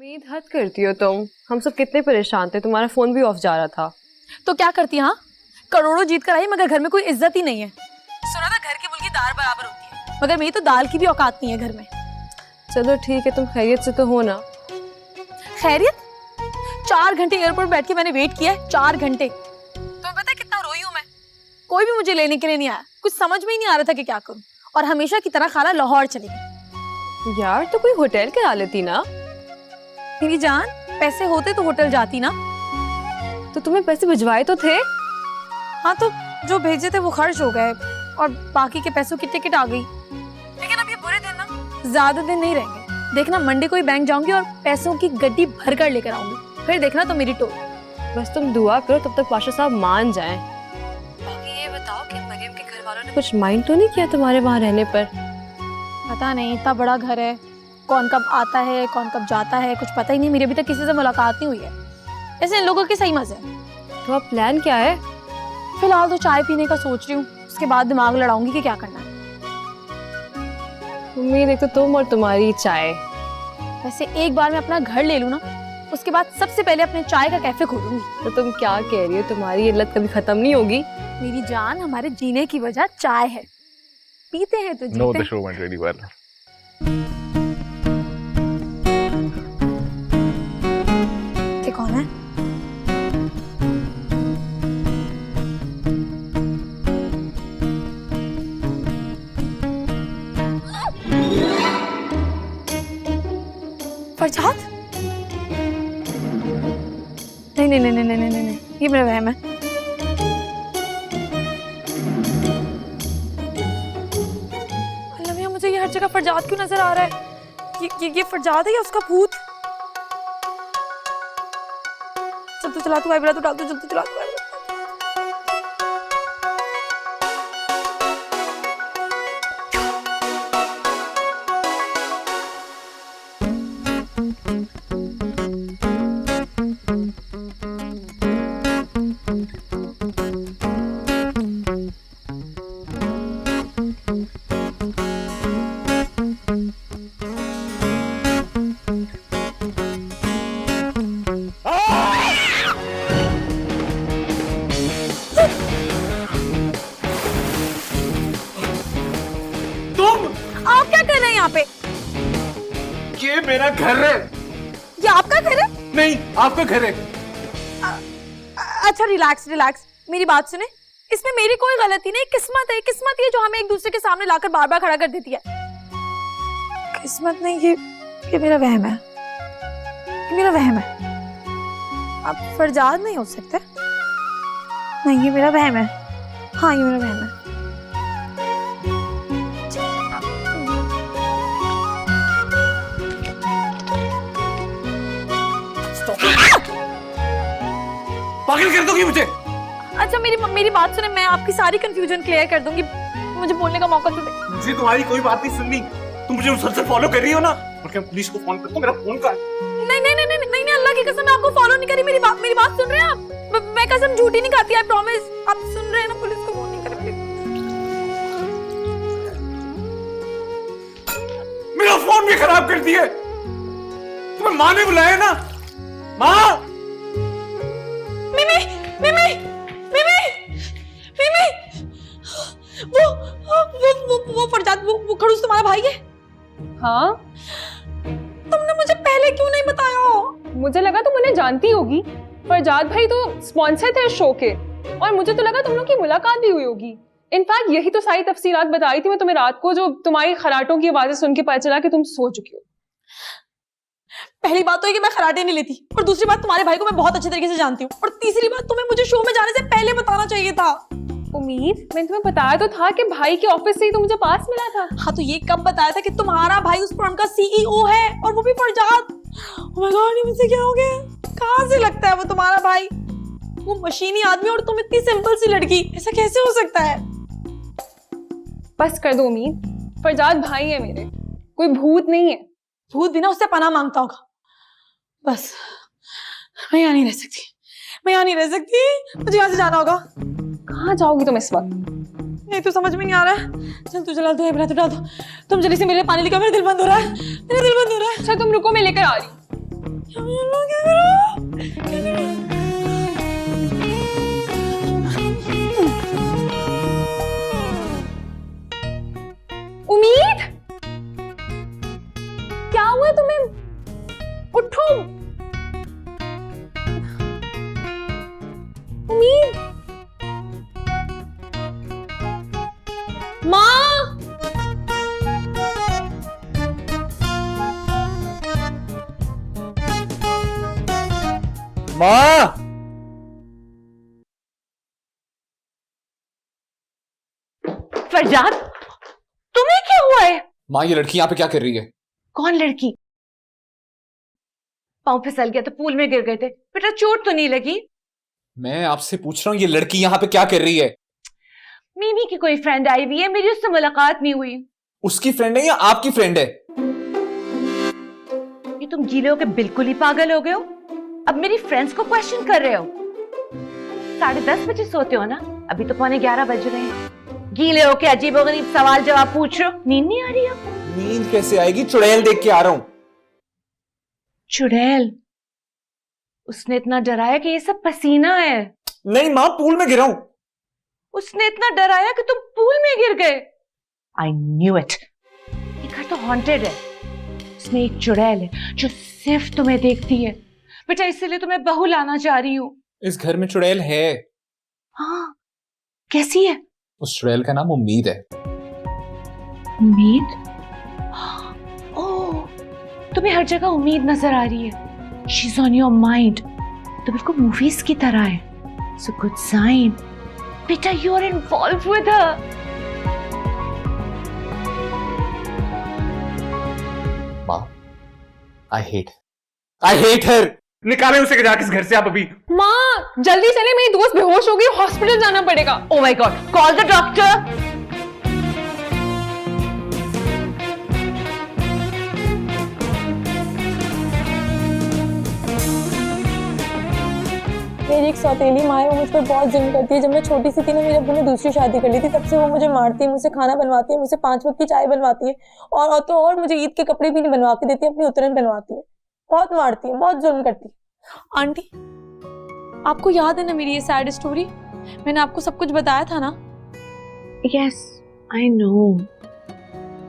उम्मीद हद करती हो तुम। हम सब कितने परेशान थे, तुम्हारा फोन भी ऑफ जा रहा था। तो क्या करती? हाँ, करोड़ों जीत कर आई मगर घर में कोई इज्जत ही नहीं है। सुना था घर की मुर्गी दाल बराबर होती है, मगर मेरी तो दाल की भी औकात नहीं है घर में। चलो ठीक है, तुम खैरियत से तो हो ना? खैरियत? 4 घंटे एयरपोर्ट बैठ के मैंने वेट किया है, 4 घंटे। तुम्हें पता है कितना रोई हूँ मैं? कोई भी मुझे लेने के लिए नहीं आया, कुछ समझ में ही नहीं आ रहा था कि क्या करूँ। और हमेशा की तरह खाला लाहौर चली गई। यार तो कोई होटल करा लेती ना। मेरी जान, पैसे होते तो होटल जाती ना। तो तुम्हें पैसे भिजवाए तो थे। हाँ, तो जो भेजे थे वो खर्च हो गए और बाकी के पैसों की टिकट आ गई। लेकिन अब ये बुरे दिन ना ज्यादा दिन नहीं रहेंगे। देखना मंडे को ही बैंक जाऊंगी और पैसों की गड्डी भर कर लेकर आऊंगी। फिर देखना तो मेरी टोल। बस तुम दुआ करो तब तक पाशा साहब मान जाएं। बाकी ये बताओ कि मरियम के घर वालों ने कुछ माइंड तो नहीं किया तुम्हारे वहाँ रहने पर? पता नहीं, इतना बड़ा घर है, कौन कब आता है कौन कब जाता है कुछ पता ही नहीं। मेरी अभी तक किसी से मुलाकात नहीं हुई है। ऐसे इन लोगों के सही मजे हैं। तो अब प्लान क्या है? फिलहाल तो चाय पीने का सोच रही हूँ, उसके बाद दिमाग लड़ाऊंगी कि क्या करना है। उम्मीद एक तो तुम और तुम्हारी चाय। वैसे एक बार मैं अपना घर ले लूँ ना, उसके बाद सबसे पहले अपने चाय का कैफे खोलूंगी। तो तुम क्या कह रही हो, तुम्हारी ये लत कभी खत्म नहीं होगी? मेरी जान, हमारे जीने की वजह चाय है, पीते हैं तो जीते। No, the show went really well. ये कौन है? फरजाद? नहीं नहीं नहीं नहीं नहीं नहीं नहीं, ये मेरा वहम है। अल्लाह मियां, मुझे ये हर जगह फरजाद क्यों नजर आ रहा है? ये फरजाद है या उसका भूत? चल तू चला, तू आइब्रा तो डाल, तू जल्दी चला, तू आइब्रा। आप क्या कर रहे हैं यहाँ पे? ये मेरा घर है। ये आपका घर है? नहीं, आपका घर है। अच्छा रिलैक्स रिलैक्स, मेरी बात सुने। इसमें मेरी कोई गलती नहीं, किस्मत है। किस्मत ये जो हमें एक दूसरे के सामने लाकर बार बार खड़ा कर देती है। किस्मत नहीं, ये मेरा वहम है, ये मेरा वहम है। आप फरजाद नहीं हो सकते। नहीं, ये मेरा वहम है। हाँ, ये मेरा वहम है। पागल कर दोगी मुझे? अच्छा मेरी बात सुने, मैं आपकी सारी कंफ्यूजन क्लियर कर दूंगी। मुझे बोलने का मौका तो दे। मुझे तुम्हारी कोई बात नहीं सुननी। तुम मुझे मुसलसल फॉलो कर रही हो ना? और क्या पुलिस को फोन करता हूं? मेरा फोन का नहीं नहीं नहीं नहीं नहीं नहीं, अल्लाह की कसम मैं आपको फॉलो नहीं करी। मेरी बात सुन रहे हैं आप? मैं कसम झूठी नहीं खाती, आई प्रॉमिस। आप सुन रहे हैं ना? पुलिस को फोन नहीं करेंगे। मेरा फोन भी खराब कर दिया। तुम्हें माँ ने बुलाया ना? माँ! मिमी मिमी मिमी मिमी, वो फरजाद, वो खड़ूस तुम्हारा भाई है? हाँ, तुमने मुझे पहले क्यों नहीं बताया? मुझे लगा तुम उन्हें जानती होगी। फरजाद भाई तो स्पॉन्सर थे इस शो के, और मुझे तो लगा तुम लोग की मुलाकात भी हुई होगी। इनफैक्ट यही तो सारी तफसीलात बताई थी मैं तुम्हें रात को, जो तुम्हारी खराटों की आवाजें सुन के पता चला कि तुम सो चुकी हो। पहली बात तो है कि मैं खराटे नहीं लेती, और दूसरी बात तुम्हारे भाई को मैं बहुत अच्छे तरीके से जानती हूँ, और तीसरी बात तुम्हें मुझे शो में जाने से पहले बताना चाहिए था। उम्मीद, मैंने तुम्हें बताया तो था कि भाई के ऑफिस से ही तो मुझे पास मिला था। हाँ, तो ये कब बताया था कि तुम्हारा भाई उस फर्म का सीईओ है, और वो भी फरजाद? ओह माय गॉड, ये मुझसे क्या हो गया? कहाँ से लगता है वो तुम्हारा भाई? वो मशीनी आदमी और तुम इतनी सिंपल सी लड़की, ऐसा कैसे हो सकता है? बस कर दो उम्मीद, फरजाद भाई है मेरे, कोई भूत नहीं है। भूत भी ना उससे पनाह मांगता होगा। बस मैं यहाँ नहीं रह सकती, मैं यहाँ नहीं रह सकती, मुझे यहाँ से जाना होगा। कहाँ जाओगी तुम इस वक्त? नहीं तो समझ में नहीं आ रहा है। चल तू चला, तू तो डाल दो। तुम जल्दी से मेरे लिए पानी लेकर, मेरा दिल बंद हो रहा है, मेरा दिल बंद हो रहा है। अच्छा तुम रुको, मैं लेकर आ रही हूँ। उम्मीद, क्या हुआ तुम्हें? उठो उम्मीद। माँ, माँ, फरजाद, तुम्हें क्या हुआ है? माँ ये लड़की यहाँ पे क्या कर रही है? कौन लड़की? पाँव फिसल गया तो पूल में गिर गए थे। बेटा चोट तो नहीं लगी? मैं आपसे पूछ रहा हूँ ये लड़की यहाँ पे क्या कर रही है? मीमी की कोई फ्रेंड आई हुई है, मेरी उससे मुलाकात नहीं हुई। उसकी फ्रेंड है या आपकी फ्रेंड है? ये तुम गीले हो के बिल्कुल ही पागल हो गए हो। अब मेरी फ्रेंड्स को क्वेश्चन कर रहे हो। 10:30 बजे सोते हो ना, अभी तो 11:15 बज रहे हैं। गीले हो के अजीबोगरीब सवाल जवाब पूछ रहे हो। नींद नहीं आ रही है? नींद कैसे आएगी? चुड़ैल देख के आ रहा हूँ। चुड़ैल? उसने इतना डराया कि ये सब पसीना है। नहीं माँ, पूल में गिरा हूँ। उसने इतना डराया कि तुम पूल में गिर गए। I knew it. ये घर तो हॉन्टेड है। इसमें एक चुड़ैल है जो सिर्फ तुम्हें देखती है। बेटा इसीलिए तुम्हें बहू लाना चाह रही हूँ। इस घर में चुड़ैल है। हाँ, कैसी है? उस चुड़ैल का नाम उम्मीद है। उम्मीद? ओह, तुम्हें हर जगह उम्मीद नजर आ रही है। She's on your mind. तो बिल्कुल मूवीज की तरह है। It's a good sign. बेटा, you are involved with her. माँ, I hate her. निकालें उसे जाके इस घर से आप अभी। माँ जल्दी चले, मेरी दोस्त बेहोश हो गई, हॉस्पिटल जाना पड़ेगा। Oh my God, call the doctor. मेरी एक सौतेली माँ है, वो मुझ पर बहुत जुल्म करती है। जब मैं छोटी सी थी ना, मेरे अब्बू ने दूसरी शादी कर ली थी, तब से वो मुझे मारती है, मुझसे खाना बनवाती है, मुझसे 5 वक्त की चाय बनवाती है, और तो और मुझे ईद के कपड़े भी नहीं बनवा के देती, अपनी उतरन बनवाती है। बहुत मारती है, बहुत जुल्म करती है। आंटी, आपको याद है ना मेरी ये सैड स्टोरी? मैंने आपको सब कुछ बताया था ना? यस आई नो,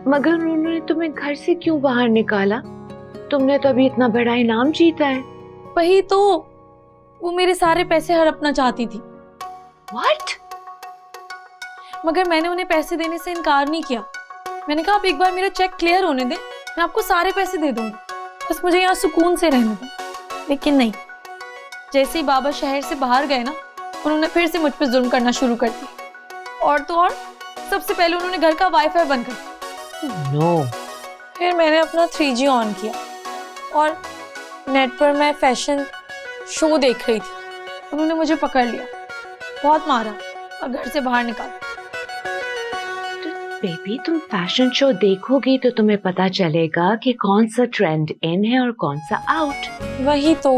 मगर उन्होंने तुम्हें घर से क्यों बाहर निकाला? तुमने तो अभी इतना बड़ा इनाम जीता है। वही तो, वो मेरे सारे पैसे हड़पना चाहती थी। What? मगर मैंने उन्हें पैसे देने से इनकार नहीं किया। मैंने कहा आप एक बार मेरा चेक क्लियर होने दें, मैं आपको सारे पैसे दे दूंगी, बस मुझे यहाँ सुकून से रहने दें। लेकिन नहीं, जैसे ही बाबा शहर से बाहर गए ना, उन्होंने फिर से मुझ पर जुल्म करना शुरू कर दिया। और तो और, सबसे पहले उन्होंने घर का वाईफाई बंद कर दिया। नो। फिर मैंने अपना 3G ऑन किया और नेट पर मैं फैशन शो देख रही थी। उन्होंने मुझे पकड़ लिया, बहुत मारा और घर से बाहर निकाला। बेबी, तुम फैशन शो देखोगी तो तुम्हें पता चलेगा कि कौन सा ट्रेंड इन है और कौन सा आउट। वही तो,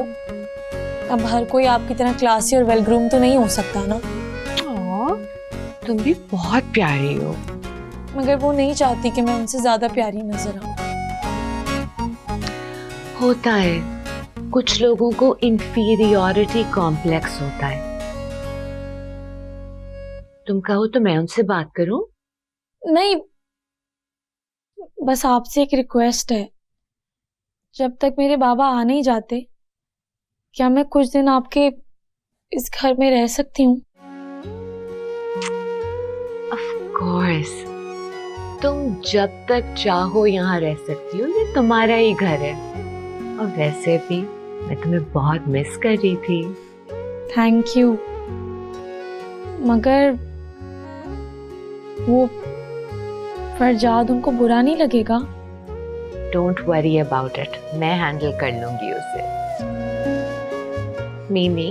अब हर कोई आपकी तरह क्लासी और वेल ग्रूम तो नहीं हो सकता ना। तुम भी बहुत प्यारी हो। मगर वो नहीं चाहती कि मैं उनसे ज्यादा प्यारी नजर आऊं। होता है, कुछ लोगों को इंफीरियॉरिटी कॉम्प्लेक्स होता है। तुम कहो तो मैं उनसे बात करूं? नहीं, बस आपसे एक रिक्वेस्ट है, जब तक मेरे बाबा आ नहीं जाते, क्या मैं कुछ दिन आपके इस घर में रह सकती हूँ? ऑफ कोर्स, तुम जब तक चाहो यहाँ रह सकती हो, ये तुम्हारा ही घर है। और वैसे भी मैं तुम्हें बहुत मिस कर रही थी। Thank you. मगर वो फरजाद, उनको बुरा नहीं लगेगा? डोंट वरी अबाउट इट, मैं हैंडल कर लूंगी उसे। मीमी,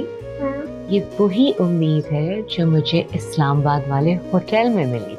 ये वही उम्मीद है जो मुझे इस्लामाबाद वाले होटल में मिली